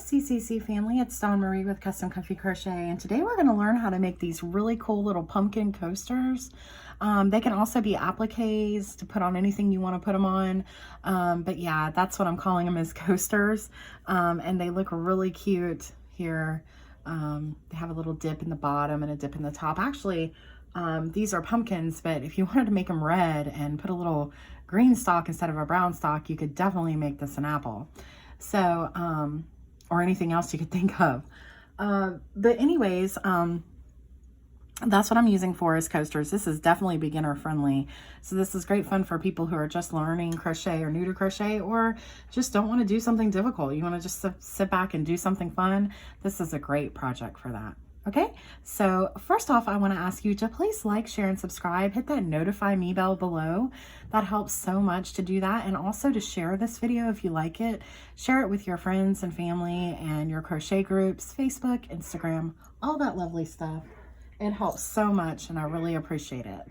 CCC family, it's Dawn Marie with Custom Comfy Crochet, and today we're going to learn how to make these really cool little pumpkin coasters. They can also be appliques to put on anything you want to put them on, but yeah, that's what I'm calling them, as coasters, and they look really cute here. They have a little dip in the bottom and a dip in the top. Actually, these are pumpkins, but if you wanted to make them red and put a little green stalk instead of a brown stalk, you could definitely make this an apple. So, or anything else you could think of. But anyways, that's what I'm using for as coasters. This is definitely beginner friendly. So this is great fun for people who are just learning crochet or new to crochet, or just don't want to do something difficult. You want to just sit back and do something fun. This is a great project for that. Okay, so first off, I want to ask you to please like, share, and subscribe. Hit that notify me bell below. That helps so much to do that. And also to share this video if you like it. Share it with your friends and family and your crochet groups, Facebook, Instagram, all that lovely stuff. It helps so much and I really appreciate it.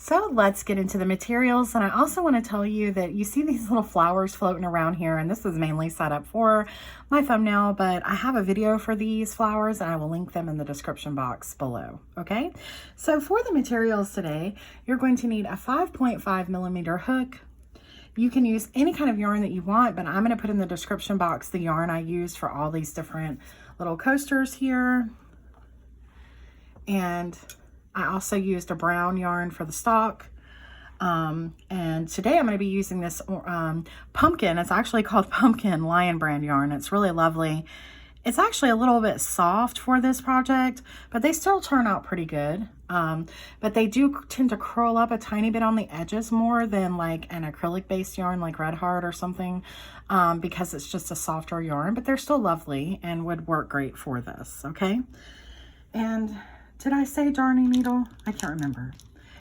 So let's get into the materials. And I also want to tell you that you see these little flowers floating around here, and this is mainly set up for my thumbnail, but I have a video for these flowers and I will link them in the description box below. Okay, so for the materials today, you're going to need a 5.5 millimeter hook. You can use any kind of yarn that you want, but I'm going to put in the description box the yarn I used for all these different little coasters here. And I also used a brown yarn for the stalk. And today I'm going to be using this pumpkin. It's actually called Pumpkin Lion Brand yarn. It's really lovely. It's actually a little bit soft for this project, but they still turn out pretty good. But they do tend to curl up a tiny bit on the edges more than like an acrylic based yarn like Red Heart or something, because it's just a softer yarn, but they're still lovely and would work great for this. Okay. And did I say darning needle? I can't remember.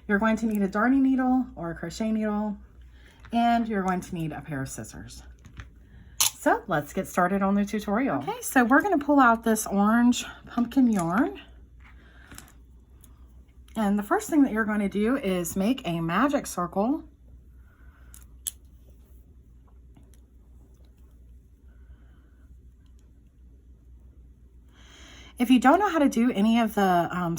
You're going to need a darning needle or a crochet needle, and you're going to need a pair of scissors. So let's get started on the tutorial. Okay, so we're going to pull out this orange pumpkin yarn. And the first thing that you're going to do is make a magic circle. If you don't know how to do any of the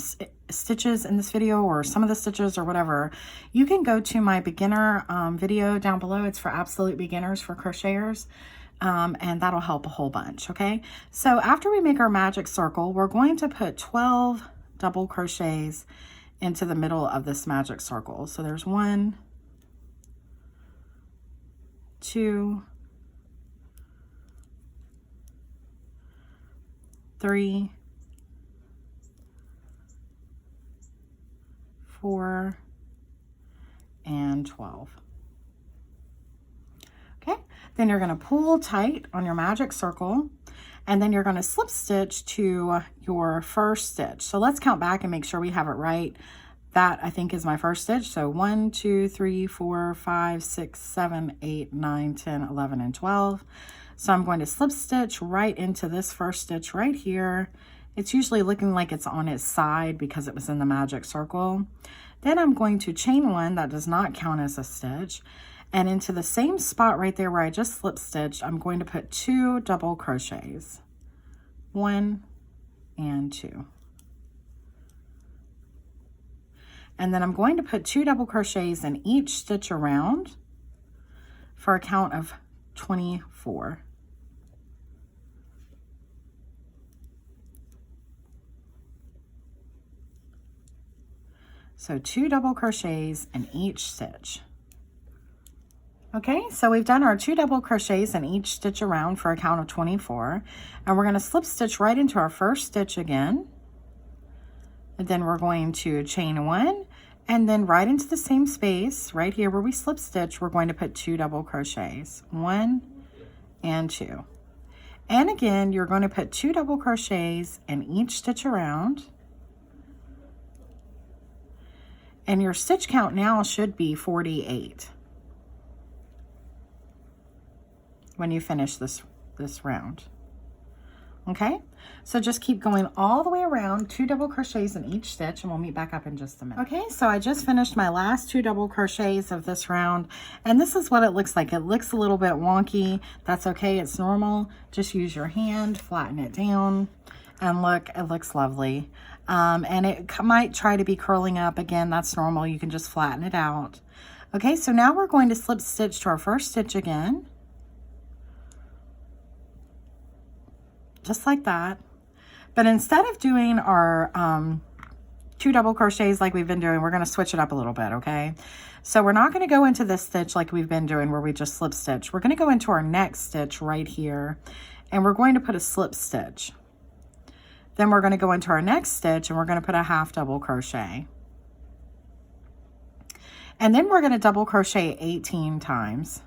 stitches in this video, or some of the stitches or whatever, you can go to my beginner video down below. It's for absolute beginners, for crocheters, and that'll help a whole bunch. Okay, so after we make our magic circle, we're going to put 12 double crochets into the middle of this magic circle. So there's 1, 2, 3, 4, and 12. Okay, then you're going to pull tight on your magic circle, and then you're going to slip stitch to your first stitch. So let's count back and make sure we have it right. That I think is my first stitch. So 1, 2, 3, 4, 5, 6, 7, 8, 9, 10, 11, and 12. So I'm going to slip stitch right into this first stitch right here. It's usually looking like it's on its side because it was in the magic circle. Then I'm going to chain 1, that does not count as a stitch. And into the same spot right there where I just slip stitched, I'm going to put 2 double crochets. 1 and 2. And then I'm going to put 2 double crochets in each stitch around for a count of 24. So 2 double crochets in each stitch. Okay, so we've done our 2 double crochets in each stitch around for a count of 24. And we're going to slip stitch right into our first stitch again. And then we're going to chain 1, and then right into the same space right here where we slip stitch, we're going to put 2 double crochets. 1 and 2. And again, you're going to put 2 double crochets in each stitch around. And your stitch count now should be 48 when you finish this round. Okay, so just keep going all the way around, 2 double crochets in each stitch, and we'll meet back up in just a minute. Okay, so I just finished my last 2 double crochets of this round, and this is what it looks like. It looks a little bit wonky. That's okay, it's normal. Just use your hand, flatten it down, and look, it looks lovely. And it might try to be curling up. Again, that's normal. You can just flatten it out. Okay, so now we're going to slip stitch to our first stitch again. Just like that. But instead of doing our 2 double crochets like we've been doing, we're going to switch it up a little bit, okay? So we're not going to go into this stitch like we've been doing where we just slip stitch. We're going to go into our next stitch right here, and we're going to put a slip stitch. Then we're going to go into our next stitch, and we're going to put a half double crochet. And then we're going to double crochet 18 times.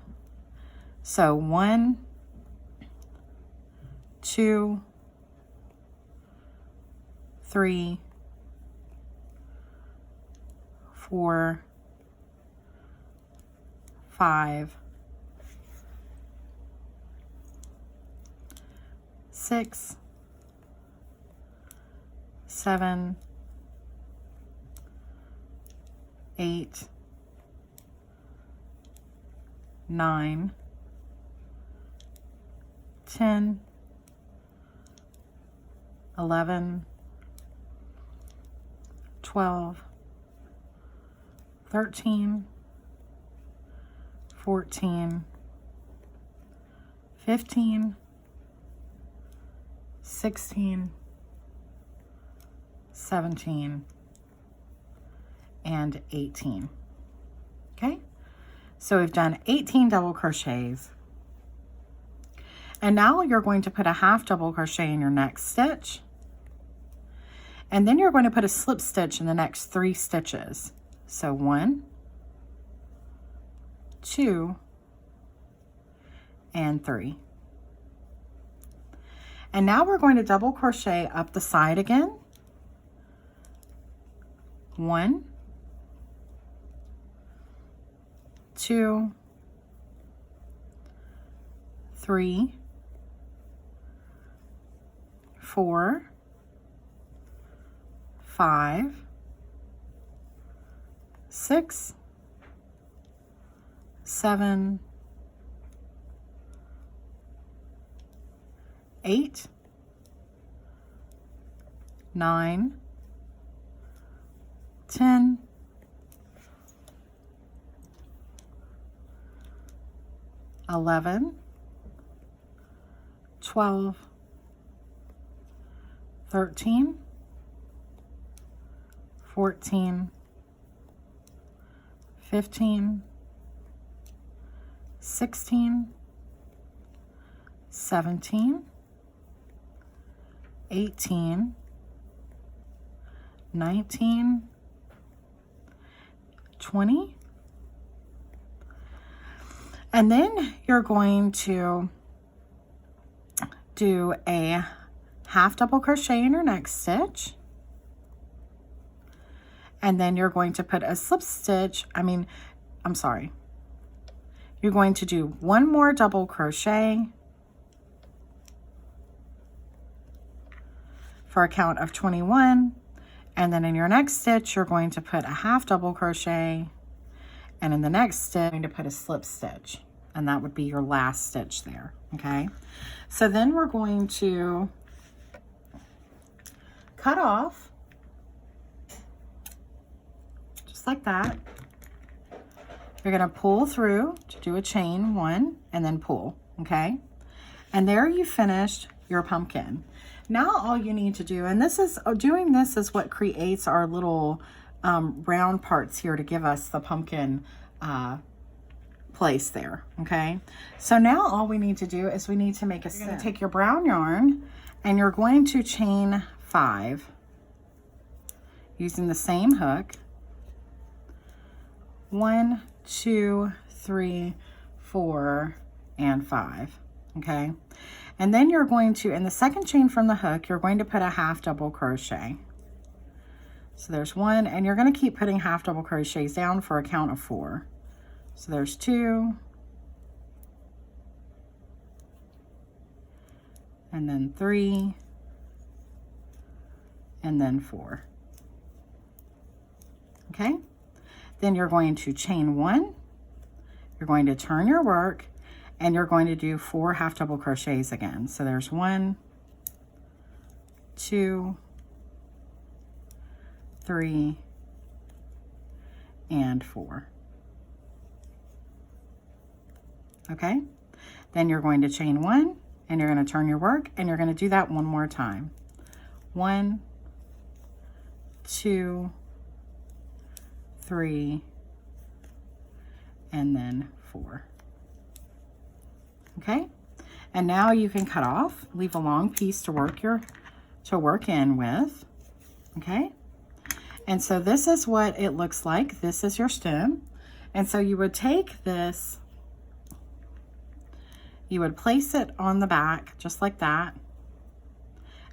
So 1, 2, 3, 4, 5, 6, 7, 8, 9, 10, 11, 12, 13, 14, 15, 16, 17, and 18. Okay, so we've done 18 double crochets. And now you're going to put a half double crochet in your next stitch. And then you're going to put a slip stitch in the next 3 stitches. So 1, 2, and 3. And now we're going to double crochet up the side again. 1, 2, 3, 4, 5, 6, 7, 8, 9, 10, 11, 12, 13, 14, 15, 16, 17, 18, 19, 20. And then you're going to do a half double crochet in your next stitch. And then you're going to put a slip stitch, you're going to do 1 more double crochet for a count of 21. And then in your next stitch, you're going to put a half double crochet. And in the next stitch, you're going to put a slip stitch. And that would be your last stitch there, okay? So then we're going to cut off, just like that. You're going to pull through to do a chain 1 and then pull, okay? And there you finished your pumpkin. Now all you need to do, and doing this is what creates our little round parts here to give us the pumpkin place there, okay? So now all we need to do is we need to make a stitch. You're going to take your brown yarn and you're going to chain 5 using the same hook. 1, 2, 3, 4, and 5, okay? And then you're going to, in the second chain from the hook, you're going to put a half double crochet. So there's 1, and you're going to keep putting half double crochets down for a count of 4. So there's 2, and then 3, and then 4. Okay, then you're going to chain 1, you're going to turn your work, and you're going to do 4 half double crochets again. So there's 1, 2, 3, and 4. Okay, then you're going to chain 1, and you're going to turn your work, and you're going to do that one more time. 1, 2, 3, and then 4. Okay, and now you can cut off, leave a long piece to work in with. Okay, and so this is what it looks like. This is your stem, and so you would take this, you would place it on the back just like that,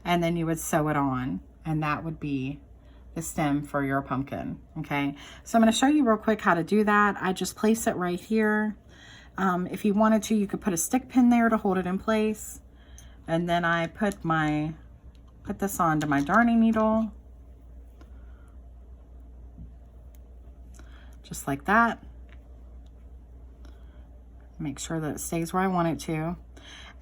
and then you would sew it on, and that would be the stem for your pumpkin. Okay, so I'm going to show you real quick how to do that. I just place it right here. If you wanted to, you could put a stick pin there to hold it in place, and then I put this onto my darning needle just like that. Make sure that it stays where I want it to.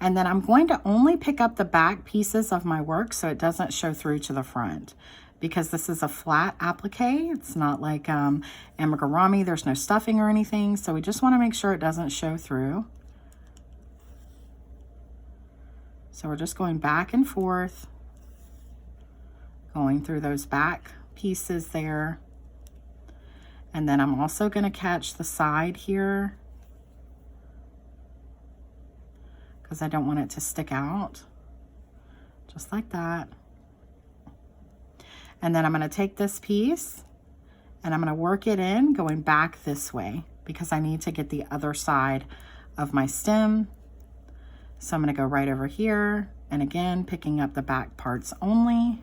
And then I'm going to only pick up the back pieces of my work so it doesn't show through to the front, because this is a flat applique. It's not like amigurumi. There's no stuffing or anything. So we just want to make sure it doesn't show through. So we're just going back and forth, going through those back pieces there. And then I'm also going to catch the side here, because I don't want it to stick out, just like that. And then I'm going to take this piece and I'm going to work it in going back this way, because I need to get the other side of my stem. So I'm going to go right over here, and again, picking up the back parts only.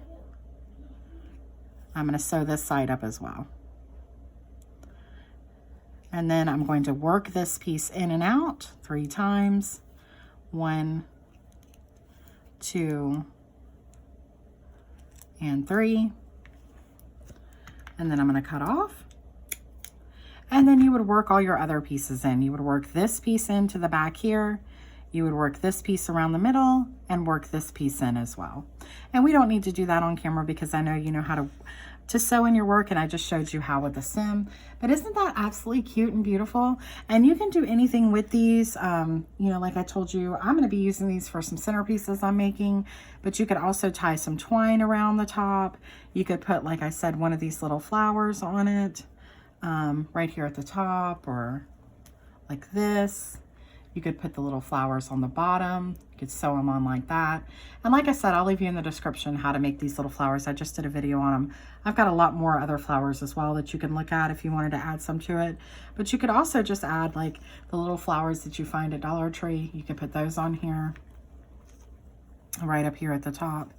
I'm going to sew this side up as well. And then I'm going to work this piece in and out 3 times. 1, 2, and 3. And then I'm going to cut off. And then you would work all your other pieces in. You would work this piece into the back here. You would work this piece around the middle and work this piece in as well. And we don't need to do that on camera because I know you know how to sew in your work, and I just showed you how with the stem. But isn't that absolutely cute and beautiful? And you can do anything with these. You know, like I told you, I'm going to be using these for some centerpieces I'm making, but you could also tie some twine around the top. You could put, like I said, one of these little flowers on it, right here at the top, or like this. You could put the little flowers on the bottom. You could sew them on like that. And like I said, I'll leave you in the description how to make these little flowers. I just did a video on them. I've got a lot more other flowers as well that you can look at if you wanted to add some to it. But you could also just add like the little flowers that you find at Dollar Tree. You could put those on here, right up here at the top.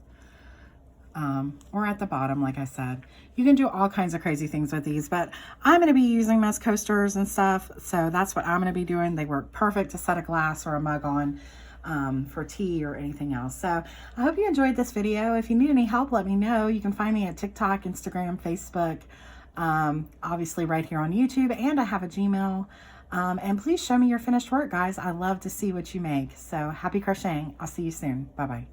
Or at the bottom, like I said. You can do all kinds of crazy things with these, but I'm going to be using mesh coasters and stuff, so that's what I'm going to be doing. They work perfect to set a glass or a mug on for tea or anything else. So I hope you enjoyed this video. If you need any help, let me know. You can find me at TikTok, Instagram, Facebook, obviously right here on YouTube, and I have a Gmail. And please show me your finished work, guys. I love to see what you make. So happy crocheting. I'll see you soon. Bye-bye.